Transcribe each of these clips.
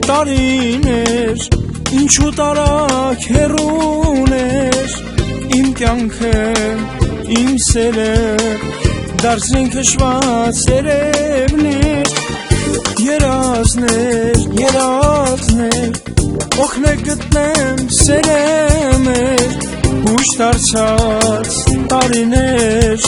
տարիներ ինչու տարակ հեռուներ իմ կյանքը իմ սերը դարձրին քշված երևներ երազներ օգնեք գտնեմ սերեմեր ուշ դարձած տարիներ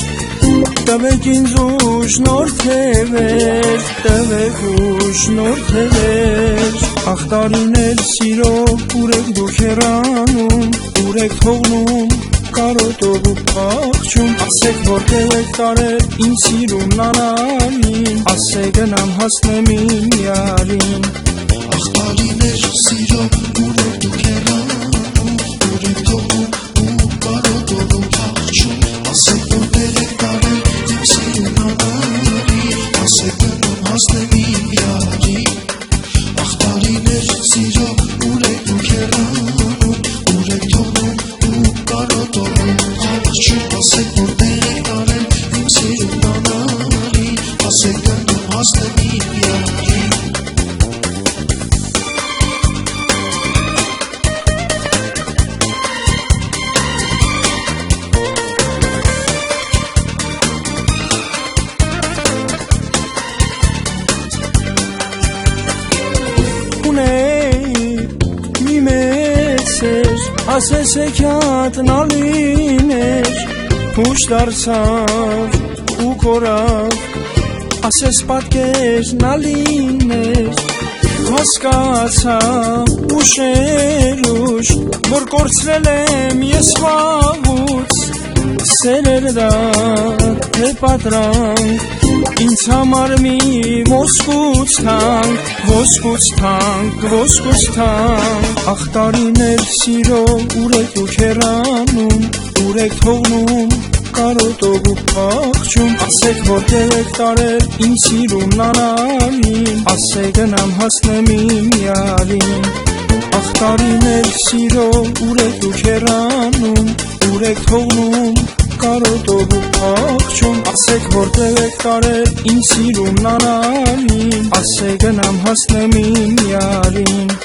տվեք ինձ ուշ նոր թևեր տվեք ուշ նոր թևեր ախ տարիներ սիրո ուր եք դուք հեռանում ուր եք թողնում կարոտով ու փախչում ասեք որտեղ եք տարել ինձ սիրուն նանալին ասեք գնամ հասնեմ իմ յարին ախ տարիներ սիրո ուր եք դուք հեռանում ուր եք թողնում ու կարոտով ու փախչում ասեք որտեղ եք տարել իմ սիրուն նանալին ասեք գնամ հասնեմ իմ յարին ախ տարիներ սիրո ուր եք դուք հեռանում ուր եք թողնում ու կարոտով ասեք որտեղ եք տարել իմ սիրուն նանալին ասեք գնամ հասնեմ իմ յարին մի մեծեր ասես հեքիաթնալիներ ուշ դարձավ ու կորավ ասես պատկերնալիներ հասկացա ուշ որ կորցրել եմ ես վաղուց սերեր դա թե պատրանք ինձ համար մի ոսկուց թանք ախ տարիներ սիրո ուր եք դուք հեռանում ուր եք թողնում կարոտով ու փախչում ասեք որտեղ եք տարել ինձ սիրուն նանալին ասեք գնամ հասնեմ իմ յարին ախ տարիներ սիրո ուր եք դուք հեռանում ուր եք թողնում կարոտով ու փախչում ասեք որտեղ եք տարել ինձ սիրուն նանալին ասեք գնամ հասնեմ իմ յարին